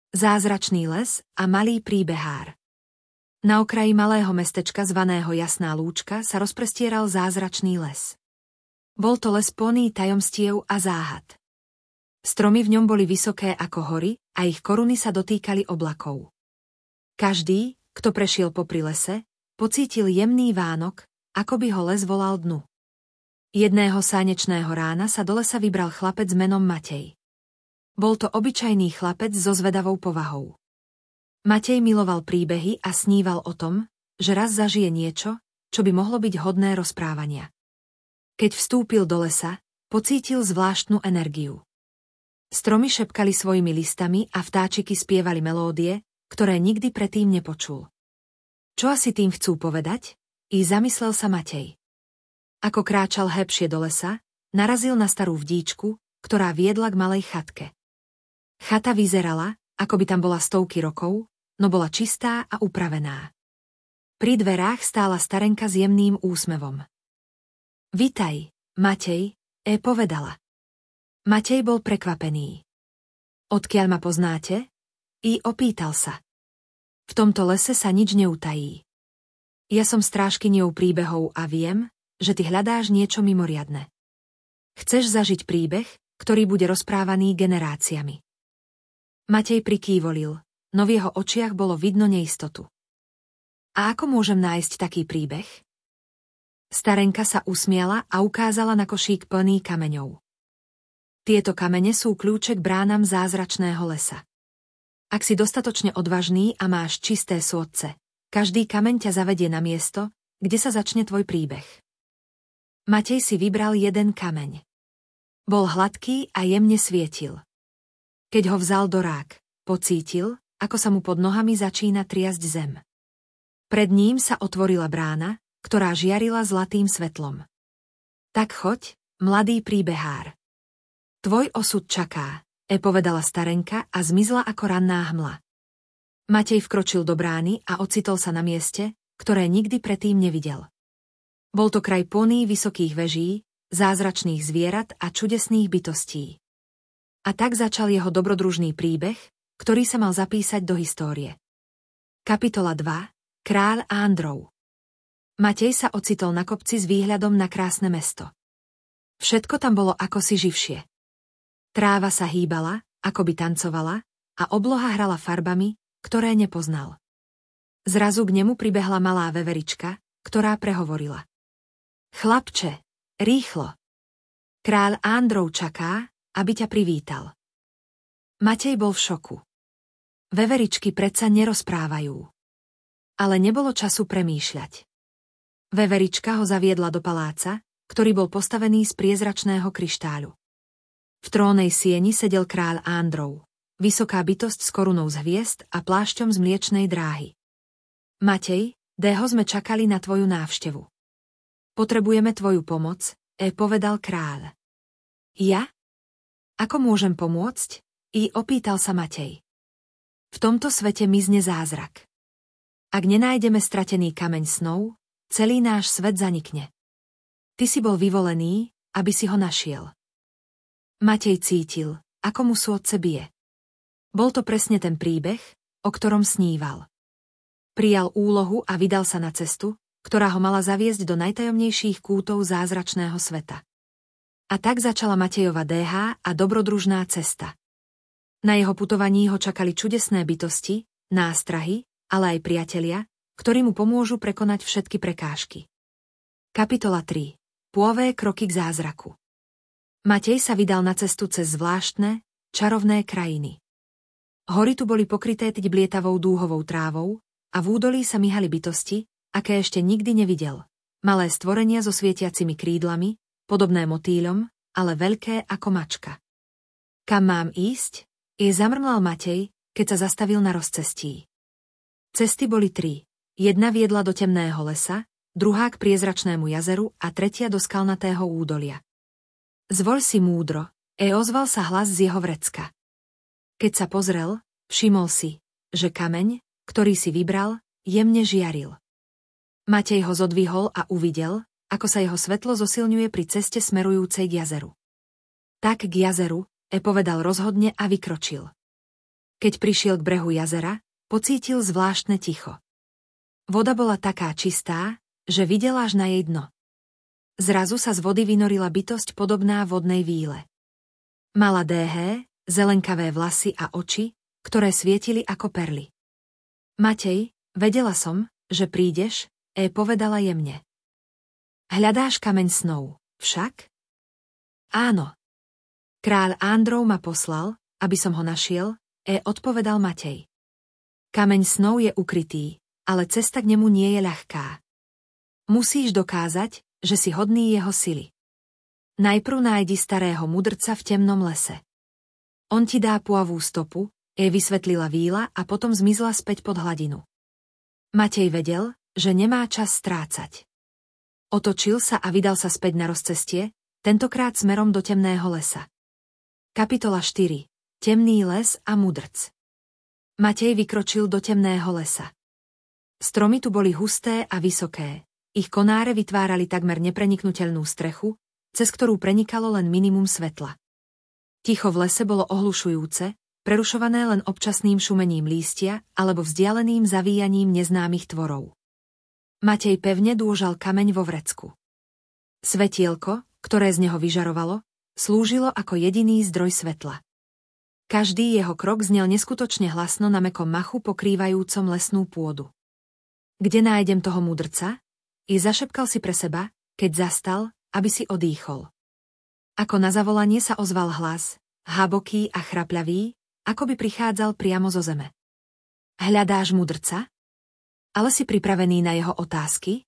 Zázračný les a malý príbehár. Na okraji malého mestečka zvaného Jasná Lúčka sa rozprestieral zázračný les. Bol to les plný tajomstiev a záhad. Stromy v ňom boli vysoké ako hory a ich koruny sa dotýkali oblakov. Každý, kto prešiel popri lese, pocítil jemný vánok, ako by ho les volal dnu. Jedného slnečného rána sa do lesa vybral chlapec menom Matej. Bol to obyčajný chlapec so zvedavou povahou. Matej miloval príbehy a sníval o tom, že raz zažije niečo, čo by mohlo byť hodné rozprávania. Keď vstúpil do lesa, pocítil zvláštnu energiu. Stromy šepkali svojimi listami a vtáčiky spievali melódie, ktoré nikdy predtým nepočul. Čo asi tým chcú povedať? I zamyslel sa Matej. Ako kráčal hlbšie do lesa, narazil na starú vdíčku, ktorá viedla k malej chatke. Chata vyzerala, ako by tam bola stovky rokov, no bola čistá a upravená. Pri dverách stála starenka s jemným úsmevom. Vitaj, Matej, povedala. Matej bol prekvapený. Odkiaľ ma poznáte? I opýtal sa. V tomto lese sa nič neutají. Ja som strážkyňou príbehov a viem, že ty hľadáš niečo mimoriadne. Chceš zažiť príbeh, ktorý bude rozprávaný generáciami. Matej prikývolil, no v jeho očiach bolo vidno neistotu. A ako môžem nájsť taký príbeh? Starenka sa usmiala a ukázala na košík plný kameňov. Tieto kamene sú kľúče k bránam zázračného lesa. Ak si dostatočne odvážný a máš čisté srdce, každý kameň ťa zavedie na miesto, kde sa začne tvoj príbeh. Matej si vybral jeden kameň. Bol hladký a jemne svietil. Keď ho vzal do rák, pocítil, ako sa mu pod nohami začína triasť zem. Pred ním sa otvorila brána, ktorá žiarila zlatým svetlom. Tak choď, mladý príbehár. Tvoj osud čaká, povedala starenka a zmizla ako ranná hmla. Matej vkročil do brány a ocitol sa na mieste, ktoré nikdy predtým nevidel. Bol to kraj plný vysokých veží, zázračných zvierat a čudesných bytostí. A tak začal jeho dobrodružný príbeh, ktorý sa mal zapísať do histórie. Kapitola 2. Kráľ Ándrov. Matej sa ocitol na kopci s výhľadom na krásne mesto. Všetko tam bolo akosi živšie. Tráva sa hýbala, ako by tancovala, a obloha hrala farbami, ktoré nepoznal. Zrazu k nemu pribehla malá veverička, ktorá prehovorila. Chlapče, rýchlo. Kráľ Ándrov čaká, aby ťa privítal. Matej bol v šoku. Veveričky predsa nerozprávajú. Ale nebolo času premýšľať. Veverička ho zaviedla do paláca, ktorý bol postavený z priezračného kryštáľu. V trónej sieni sedel kráľ Ándrov, vysoká bytosť s korunou z hviezd a plášťom z mliečnej dráhy. Matej, dlho sme čakali na tvoju návštevu. Potrebujeme tvoju pomoc, povedal kráľ. Ja? Ako môžem pomôcť? I opýtal sa Matej. V tomto svete mizne zázrak. Ak nenájdeme stratený kameň snov, celý náš svet zanikne. Ty si bol vyvolený, aby si ho našiel. Matej cítil, ako mu srdce bije. Bol to presne ten príbeh, o ktorom sníval. Prijal úlohu a vydal sa na cestu, ktorá ho mala zaviesť do najtajomnejších kútov zázračného sveta. A tak začala Matejova dlhá a dobrodružná cesta. Na jeho putovaní ho čakali čudesné bytosti, nástrahy, ale aj priatelia, ktorí mu pomôžu prekonať všetky prekážky. Kapitola 3. Pôvé kroky k zázraku. Matej sa vydal na cestu cez zvláštne, čarovné krajiny. Hory tu boli pokryté blietavou dúhovou trávou a v údolí sa myhali bytosti, aké ešte nikdy nevidel. Malé stvorenia so svietiacimi krídlami, podobné motýľom, ale veľké ako mačka. Kam mám ísť? Zamrmlal Matej, keď sa zastavil na rozcestí. Cesty boli 3. Jedna viedla do temného lesa, druhá k priezračnému jazeru a tretia do skalnatého údolia. Zvoľ si múdro, ozval sa hlas z jeho vrecka. Keď sa pozrel, všimol si, že kameň, ktorý si vybral, jemne žiaril. Matej ho zodvihol a uvidel, ako sa jeho svetlo zosilňuje pri ceste smerujúcej k jazeru. Tak k jazeru, povedal rozhodne a vykročil. Keď prišiel k brehu jazera, pocítil zvláštne ticho. Voda bola taká čistá, že videl až na jej dno. Zrazu sa z vody vynorila bytosť podobná vodnej víle. Mala dlhé, zelenkavé vlasy a oči, ktoré svietili ako perly. Matej, vedela som, že prídeš, povedala jemne. Hľadáš kameň snov, však? Áno. Kráľ Ándrov ma poslal, aby som ho našiel, odpovedal Matej. Kameň snov je ukrytý, ale cesta k nemu nie je ľahká. Musíš dokázať, že si hodný jeho sily. Najprv nájdi starého mudrca v temnom lese. On ti dá puavú stopu, vysvetlila víla a potom zmizla späť pod hladinu. Matej vedel, že nemá čas strácať. Otočil sa a vydal sa späť na rozcestie, tentokrát smerom do temného lesa. Kapitola 4. Temný les a mudrc. Matej vykročil do temného lesa. Stromy tu boli husté a vysoké. Ich konáre vytvárali takmer nepreniknuteľnú strechu, cez ktorú prenikalo len minimum svetla. Ticho v lese bolo ohlušujúce, prerušované len občasným šumením lístia alebo vzdialeným zavíjaním neznámych tvorov. Matej pevne dôžal kameň vo vrecku. Svetielko, ktoré z neho vyžarovalo, slúžilo ako jediný zdroj svetla. Každý jeho krok znel neskutočne hlasno na mäkkom machu pokrývajúcom lesnú pôdu. Kde nájdem toho mudrca? I zašepkal si pre seba, keď zastal, aby si odýchol. Ako na zavolanie sa ozval hlas, hlboký a chrapľavý, ako by prichádzal priamo zo zeme. Hľadáš mudrca? Ale si pripravený na jeho otázky?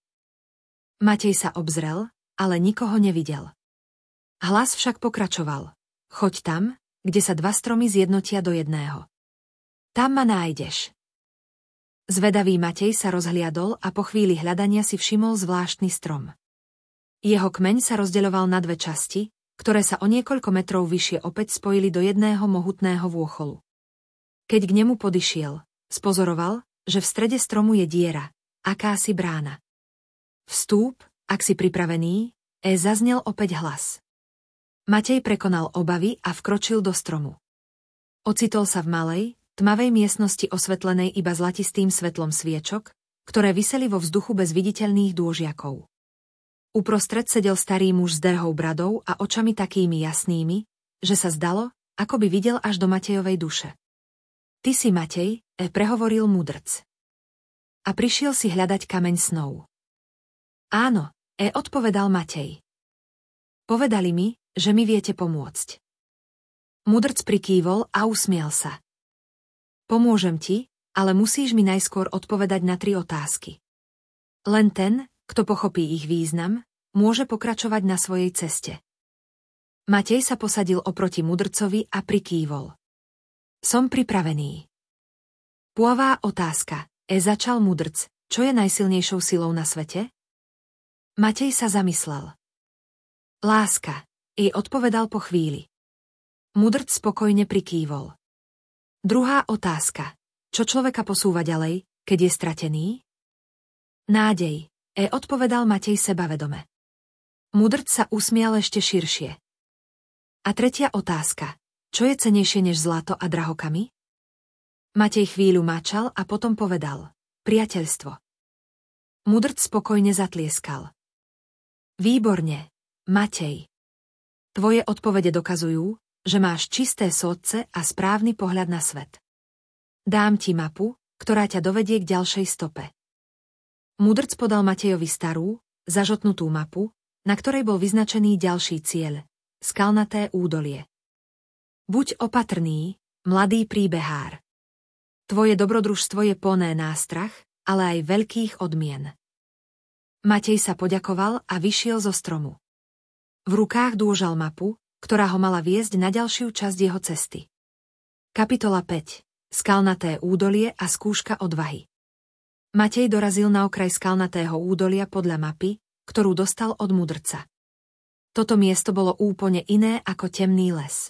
Matej sa obzrel, ale nikoho nevidel. Hlas však pokračoval. Choď tam, kde sa dva stromy zjednotia do jedného. Tam ma nájdeš. Zvedavý Matej sa rozhliadol a po chvíli hľadania si všimol zvláštny strom. Jeho kmeň sa rozdeľoval na dve časti, ktoré sa o niekoľko metrov vyššie opäť spojili do jedného mohutného vôcholu. Keď k nemu podišiel, spozoroval, že v strede stromu je diera, akási brána. Vstúp, ak si pripravený, zaznel opäť hlas. Matej prekonal obavy a vkročil do stromu. Ocitol sa v malej, tmavej miestnosti osvetlenej iba zlatistým svetlom sviečok, ktoré viseli vo vzduchu bez viditeľných dôžiakov. Uprostred sedel starý muž s dlhou bradou a očami takými jasnými, že sa zdalo, ako by videl až do Matejovej duše. Ty si Matej, prehovoril mudrc. A prišiel si hľadať kameň snov. Áno, odpovedal Matej. Povedali mi, že mi viete pomôcť. Mudrc prikývol a usmial sa. Pomôžem ti, ale musíš mi najskôr odpovedať na 3 otázky. Len ten, kto pochopí ich význam, môže pokračovať na svojej ceste. Matej sa posadil oproti mudrcovi a prikývol. Som pripravený. Puavá otázka. Začal mudrc, čo je najsilnejšou silou na svete? Matej sa zamyslel. Láska, odpovedal po chvíli. Mudrc spokojne prikývol. Druhá otázka. Čo človeka posúva ďalej, keď je stratený? Nádej, odpovedal Matej sebavedome. Mudrc sa usmial ešte širšie. A tretia otázka. Čo je cenejšie než zlato a drahokamy? Matej chvíľu máčal a potom povedal. Priateľstvo. Mudrc spokojne zatlieskal. Výborne, Matej. Tvoje odpovede dokazujú, že máš čisté srdce a správny pohľad na svet. Dám ti mapu, ktorá ťa dovedie k ďalšej stope. Mudrc podal Matejovi starú, zažotnutú mapu, na ktorej bol vyznačený ďalší cieľ – skalnaté údolie. Buď opatrný, mladý príbehár. Tvoje dobrodružstvo je plné nástrah, ale aj veľkých odmien. Matej sa poďakoval a vyšiel zo stromu. V rukách dôžal mapu, ktorá ho mala viesť na ďalšiu časť jeho cesty. Kapitola 5. Skalnaté údolie a skúška odvahy. Matej dorazil na okraj skalnatého údolia podľa mapy, ktorú dostal od mudrca. Toto miesto bolo úplne iné ako temný les.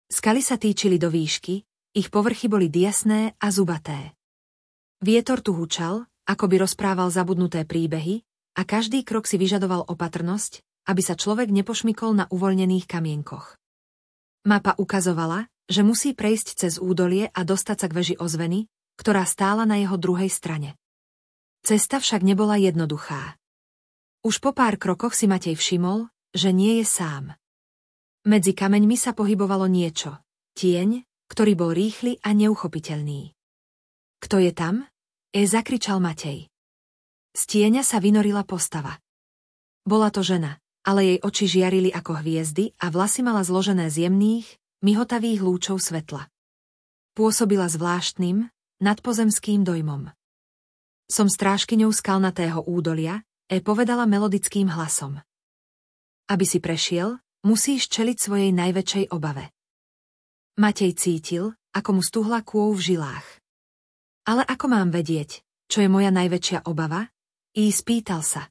Skaly sa týčili do výšky, ich povrchy boli diasné a zubaté. Vietor tu hučal, ako by rozprával zabudnuté príbehy, a každý krok si vyžadoval opatrnosť, aby sa človek nepošmykol na uvoľnených kamienkoch. Mapa ukazovala, že musí prejsť cez údolie a dostať sa k veži ozveny, ktorá stála na jeho druhej strane. Cesta však nebola jednoduchá. Už po pár krokoch si Matej všimol, že nie je sám. Medzi kameňmi sa pohybovalo niečo, tieň, ktorý bol rýchly a neuchopiteľný. Kto je tam? Zakričal Matej. Z tieňa sa vynorila postava. Bola to žena, ale jej oči žiarili ako hviezdy a vlasy mala zložené z jemných, mihotavých lúčov svetla. Pôsobila zvláštnym, nadpozemským dojmom. Som strážkyňou skalnatého údolia, povedala melodickým hlasom. Aby si prešiel, musíš čeliť svojej najväčšej obave. Matej cítil, ako mu stuhla kôv v žilách. Ale ako mám vedieť, čo je moja najväčšia obava? Spýtal sa.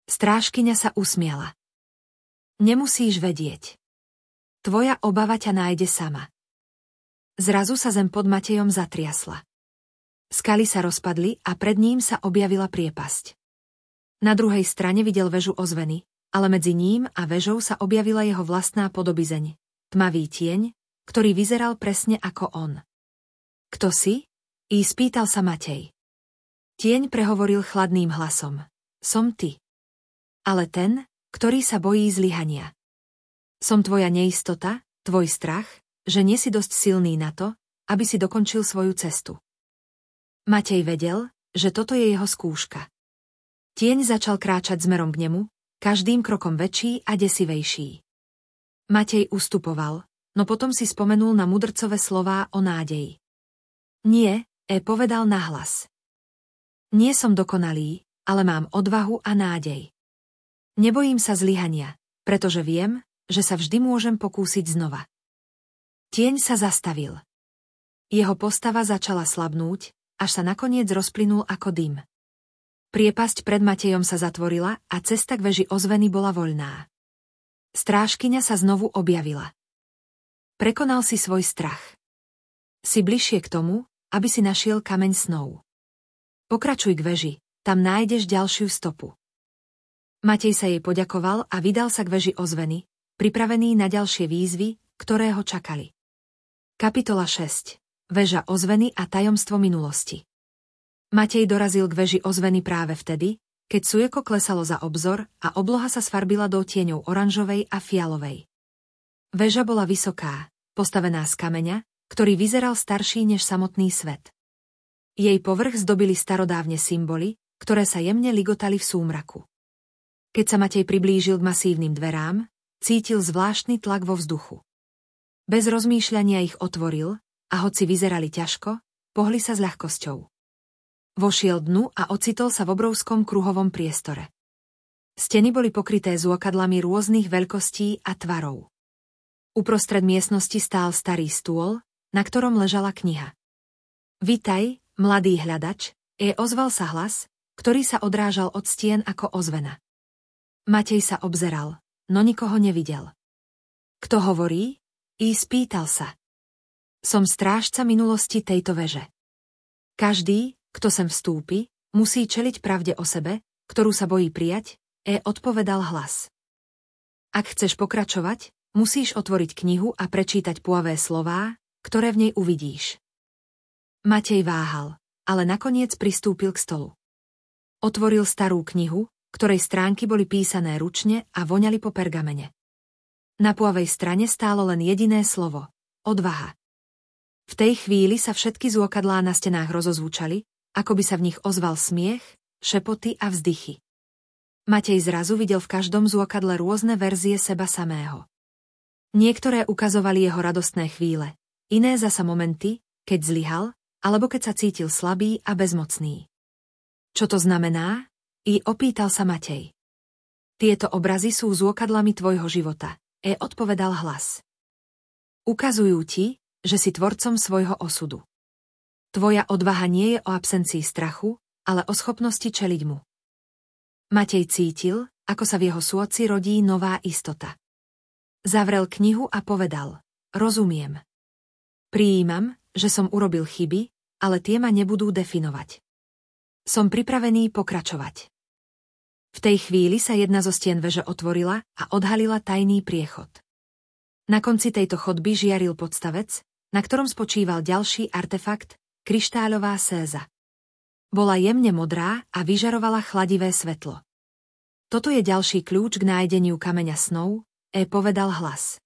Strážkyňa sa usmiala. Nemusíš vedieť. Tvoja obava ťa nájde sama. Zrazu sa zem pod Matejom zatriasla. Skaly sa rozpadli a pred ním sa objavila priepasť. Na druhej strane videl väžu ozveny, ale medzi ním a väžou sa objavila jeho vlastná podobizeň, tmavý tieň, ktorý vyzeral presne ako on. Kto si? Spýtal sa Matej. Tieň prehovoril chladným hlasom. Som ty. Ale ten, ktorý sa bojí zlyhania. Som tvoja neistota, tvoj strach, že nie si dosť silný na to, aby si dokončil svoju cestu. Matej vedel, že toto je jeho skúška. Tieň začal kráčať smerom k nemu, každým krokom väčší a desivejší. Matej ustupoval, no potom si spomenul na mudrcové slová o nádeji. Nie, povedal nahlas. Nie som dokonalý, ale mám odvahu a nádej. Nebojím sa zlyhania, pretože viem, že sa vždy môžem pokúsiť znova. Tieň sa zastavil. Jeho postava začala slabnúť, až sa nakoniec rozplynul ako dym. Priepasť pred Matejom sa zatvorila a cesta k veži ozveny bola voľná. Strážkyňa sa znovu objavila. Prekonal si svoj strach. Si bližšie k tomu, aby si našiel kameň snov. Pokračuj k veži, tam nájdeš ďalšiu stopu. Matej sa jej poďakoval a vydal sa k veži ozveny, pripravený na ďalšie výzvy, ktoré ho čakali. Kapitola 6. Veža ozveny a tajomstvo minulosti. Matej dorazil k veži ozveny práve vtedy, keď sujeko klesalo za obzor a obloha sa sfarbila do tieňov oranžovej a fialovej. Veža bola vysoká, postavená z kameňa, ktorý vyzeral starší než samotný svet. Jej povrch zdobili starodávne symboly, ktoré sa jemne ligotali v súmraku. Keď sa Matej priblížil k masívnym dverám, cítil zvláštny tlak vo vzduchu. Bez rozmýšľania ich otvoril a hoci vyzerali ťažko, pohli sa s ľahkosťou. Vošiel dnu a ocitol sa v obrovskom kruhovom priestore. Steny boli pokryté zôkadlami rôznych veľkostí a tvarov. Uprostred miestnosti stál starý stôl, na ktorom ležala kniha. Vitaj, mladý hľadač, ozval sa hlas, ktorý sa odrážal od stien ako ozvena. Matej sa obzeral, no nikoho nevidel. Kto hovorí? Spýtal sa. Som strážca minulosti tejto veže. Každý, kto sem vstúpi, musí čeliť pravde o sebe, ktorú sa bojí prijať, odpovedal hlas. Ak chceš pokračovať, musíš otvoriť knihu a prečítať pôvavé slová, ktoré v nej uvidíš. Matej váhal, ale nakoniec pristúpil k stolu. Otvoril starú knihu, ktorej stránky boli písané ručne a voňali po pergamene. Na pôvavej strane stálo len jediné slovo – odvaha. V tej chvíli sa všetky zôkadlá na stenách rozozvučali, ako by sa v nich ozval smiech, šepoty a vzdychy. Matej zrazu videl v každom zôkadle rôzne verzie seba samého. Niektoré ukazovali jeho radostné chvíle, iné zasa momenty, keď zlyhal, alebo keď sa cítil slabý a bezmocný. Čo to znamená? Opýtal sa Matej. Tieto obrazy sú zôkadlami tvojho života, odpovedal hlas. Ukazujú ti, že si tvorcom svojho osudu. Tvoja odvaha nie je o absencii strachu, ale o schopnosti čeliť mu. Matej cítil, ako sa v jeho sôdci rodí nová istota. Zavrel knihu a povedal, rozumiem. Prijímam, že som urobil chyby, ale tie ma nebudú definovať. Som pripravený pokračovať. V tej chvíli sa jedna zo stien veže otvorila a odhalila tajný priechod. Na konci tejto chodby žiaril podstavec, na ktorom spočíval ďalší artefakt, kryštáľová séza. Bola jemne modrá a vyžarovala chladivé svetlo. Toto je ďalší kľúč k nájdeniu kameňa snov, povedal hlas.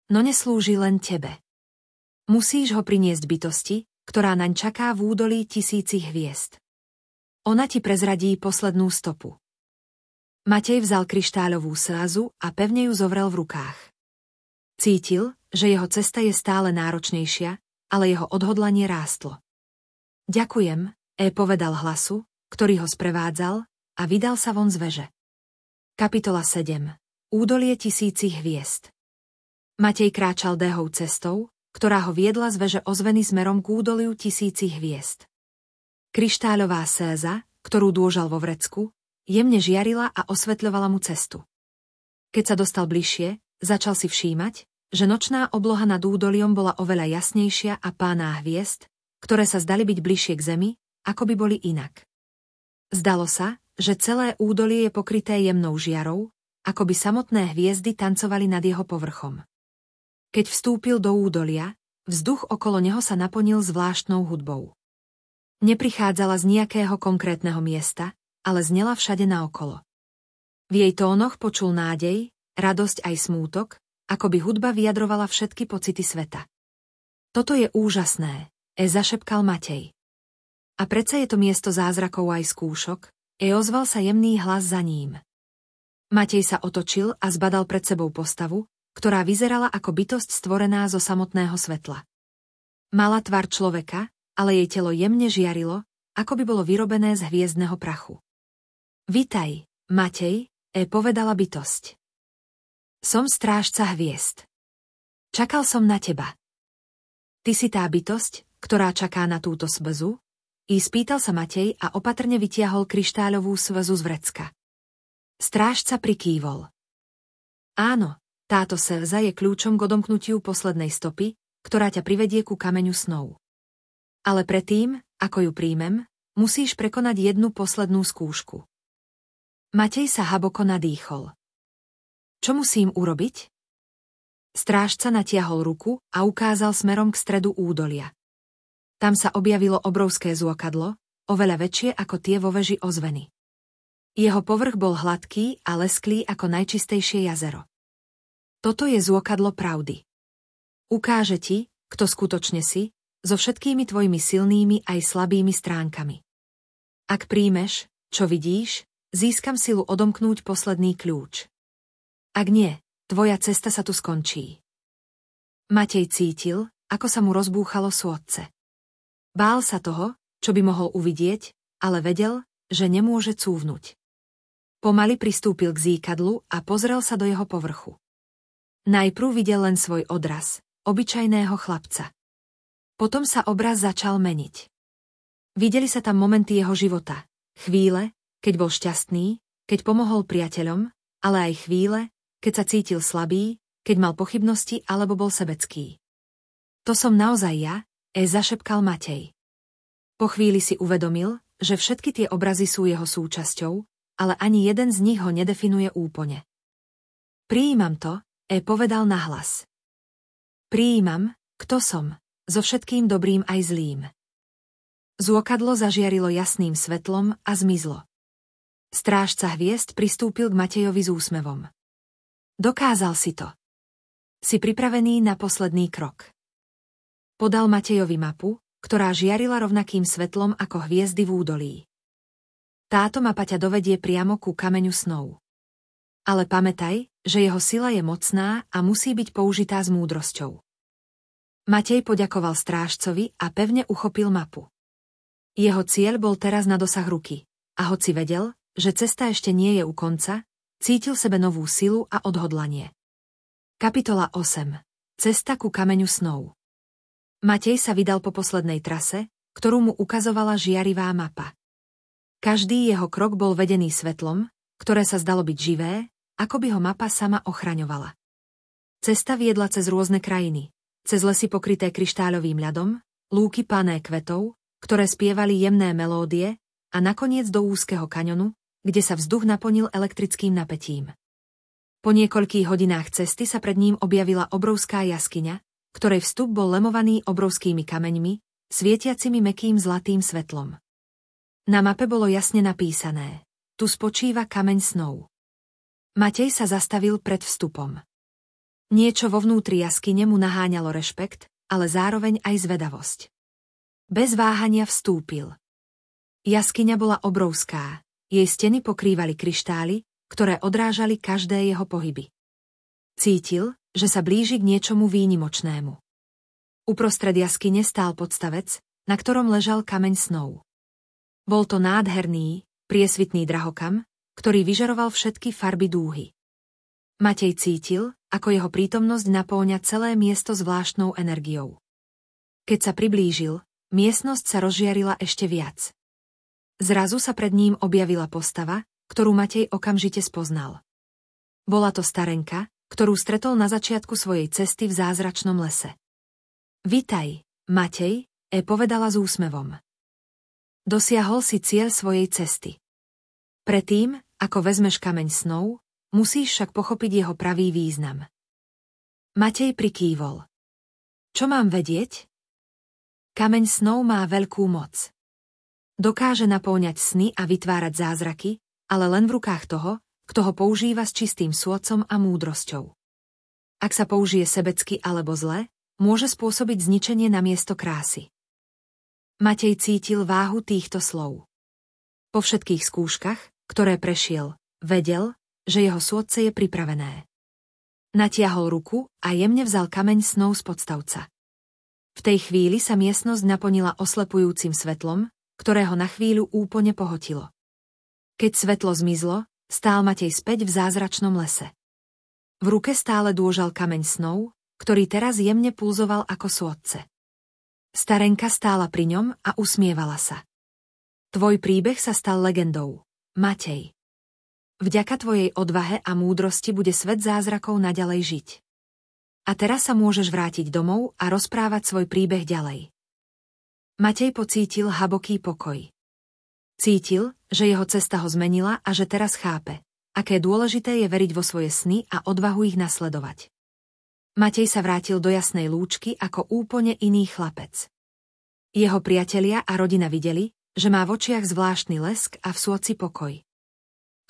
No neslúži len tebe. Musíš ho priniesť bytosti, ktorá naň čaká v údolí tisícich hviezd. Ona ti prezradí poslednú stopu. Matej vzal kryštáľovú sézu a pevne ju zovrel v rukách. Cítil, že jeho cesta je stále náročnejšia, ale jeho odhodlanie rástlo. Ďakujem, povedal hlasu, ktorý ho sprevádzal, a vydal sa von z veže. Kapitola 7. Údolie tisícich hviezd. Matej kráčal dehou cestou, ktorá ho viedla z veže ozveny smerom k údoliu tisícich hviezd. Kryštáľová séza, ktorú dôžal vo vrecku, jemne žiarila a osvetľovala mu cestu. Keď sa dostal bližšie, začal si všímať, že nočná obloha nad údoliom bola oveľa jasnejšia a páná hviezd, ktoré sa zdali byť bližšie k zemi, ako by boli inak. Zdalo sa, že celé údolie je pokryté jemnou žiarou, ako by samotné hviezdy tancovali nad jeho povrchom. Keď vstúpil do údolia, vzduch okolo neho sa naplnil zvláštnou hudbou. Neprichádzala z nejakého konkrétneho miesta, ale znela všade naokolo. V jej tónoch počul nádej, radosť aj smútok, ako by hudba vyjadrovala všetky pocity sveta. Toto je úžasné, zašepkal Matej. A predsa je to miesto zázrakov aj skúšok, ozval sa jemný hlas za ním. Matej sa otočil a zbadal pred sebou postavu, ktorá vyzerala ako bytosť stvorená zo samotného svetla. Mala tvar človeka, ale jej telo jemne žiarilo, ako by bolo vyrobené z hviezdneho prachu. Vitaj, Matej, povedala bytosť. Som strážca hviezd. Čakal som na teba. Ty si tá bytosť, ktorá čaká na túto sväzu? Spýtal sa Matej a opatrne vytiahol kryštáľovú sväzu z vrecka. Strážca prikývol. Áno, táto séza je kľúčom k odomknutiu poslednej stopy, ktorá ťa privedie ku kameňu snov. Ale predtým, ako ju príjmem, musíš prekonať jednu poslednú skúšku. Matej sa hlboko nadýchol. Čo musím urobiť? Strážca natiahol ruku a ukázal smerom k stredu údolia. Tam sa objavilo obrovské zôkadlo, oveľa väčšie ako tie vo veži ozveny. Jeho povrch bol hladký a lesklý ako najčistejšie jazero. Toto je zôkadlo pravdy. Ukáže ti, kto skutočne si, so všetkými tvojimi silnými aj slabými stránkami. Ak príjmeš, čo vidíš, získam silu odomknúť posledný kľúč. Ak nie, tvoja cesta sa tu skončí. Matej cítil, ako sa mu rozbúchalo sôdce. Bál sa toho, čo by mohol uvidieť, ale vedel, že nemôže cúvnuť. Pomaly pristúpil k zíkadlu a pozrel sa do jeho povrchu. Najprv videl len svoj odraz, obyčajného chlapca. Potom sa obraz začal meniť. Videli sa tam momenty jeho života, chvíle, keď bol šťastný, keď pomohol priateľom, ale aj chvíle, keď sa cítil slabý, keď mal pochybnosti alebo bol sebecký. To som naozaj ja, zašepkal Matej. Po chvíli si uvedomil, že všetky tie obrazy sú jeho súčasťou, ale ani jeden z nich ho nedefinuje úplne. Prijímam to, povedal nahlas. Prijímam, kto som, so všetkým dobrým aj zlým. Zôkadlo zažiarilo jasným svetlom a zmizlo. Strážca hviezd pristúpil k Matejovi s úsmevom. Dokázal si to. Si pripravený na posledný krok. Podal Matejovi mapu, ktorá žiarila rovnakým svetlom ako hviezdy v údolí. Táto mapa ťa dovedie priamo ku kameňu snov. Ale pamätaj, že jeho sila je mocná a musí byť použitá s múdrosťou. Matej poďakoval strážcovi a pevne uchopil mapu. Jeho cieľ bol teraz na dosah ruky, a hoci vedel, že cesta ešte nie je u konca, cítil sebe novú silu a odhodlanie. Kapitola 8. Cesta ku kameňu snov. Matej sa vydal po poslednej trase, ktorú mu ukazovala žiarivá mapa. Každý jeho krok bol vedený svetlom, ktoré sa zdalo byť živé, ako by ho mapa sama ochraňovala. Cesta viedla cez rôzne krajiny, cez lesy pokryté kryštáľovým ľadom, lúky plné kvetov, ktoré spievali jemné melódie, a nakoniec do úzkeho kaňonu, kde sa vzduch naplnil elektrickým napätím. Po niekoľkých hodinách cesty sa pred ním objavila obrovská jaskyňa, ktorej vstup bol lemovaný obrovskými kameňmi, svietiacimi mäkkým zlatým svetlom. Na mape bolo jasne napísané: tu spočíva kameň snov. Matej sa zastavil pred vstupom. Niečo vo vnútri jaskyne mu naháňalo rešpekt, ale zároveň aj zvedavosť. Bez váhania vstúpil. Jaskyňa bola obrovská, jej steny pokrývali kryštály, ktoré odrážali každé jeho pohyby. Cítil, že sa blíži k niečomu výnimočnému. Uprostred jaskyne stál podstavec, na ktorom ležal kameň snov. Bol to nádherný, priesvitný drahokam, ktorý vyžaroval všetky farby dúhy. Matej cítil, ako jeho prítomnosť napĺňa celé miesto zvláštnou energiou. Keď sa priblížil, miestnosť sa rozžiarila ešte viac. Zrazu sa pred ním objavila postava, ktorú Matej okamžite spoznal. Bola to starenka, ktorú stretol na začiatku svojej cesty v zázračnom lese. Vitaj, Matej, povedala s úsmevom. Dosiahol si cieľ svojej cesty. Predtým, ako vezmeš kameň snov, musíš však pochopiť jeho pravý význam. Matej prikývol. Čo mám vedieť? Kameň snov má veľkú moc. Dokáže napĺňať sny a vytvárať zázraky, ale len v rukách toho, kto ho používa s čistým sôdcom a múdrosťou. Ak sa použije sebecky alebo zle, môže spôsobiť zničenie namiesto krásy. Matej cítil váhu týchto slov. Po všetkých skúškach, ktoré prešiel, vedel, že jeho sôdce je pripravené. Natiahol ruku a jemne vzal kameň snov z podstavca. V tej chvíli sa miestnosť naplnila oslepujúcim svetlom, ktoré ho na chvíľu úplne pohotilo. Keď svetlo zmizlo, stál Matej späť v zázračnom lese. V ruke stále dôžal kameň snov, ktorý teraz jemne pulzoval ako sôdce. Starenka stála pri ňom a usmievala sa. Tvoj príbeh sa stal legendou, Matej. Vďaka tvojej odvahe a múdrosti bude svet zázrakov naďalej žiť. A teraz sa môžeš vrátiť domov a rozprávať svoj príbeh ďalej. Matej pocítil hlboký pokoj. Cítil, že jeho cesta ho zmenila a že teraz chápe, aké dôležité je veriť vo svoje sny a odvahu ich nasledovať. Matej sa vrátil do jasnej lúčky ako úplne iný chlapec. Jeho priatelia a rodina videli, že má v očiach zvláštny lesk a v srdci pokoj.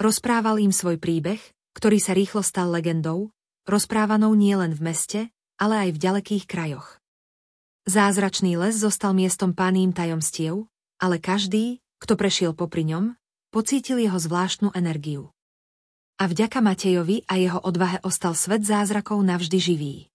Rozprával im svoj príbeh, ktorý sa rýchlo stal legendou, rozprávanou nielen v meste, ale aj v ďalekých krajoch. Zázračný les zostal miestom páným tajomstiev, ale každý, kto prešiel popri ňom, pocítil jeho zvláštnu energiu. A vďaka Matejovi a jeho odvahe ostal svet zázrakov navždy živý.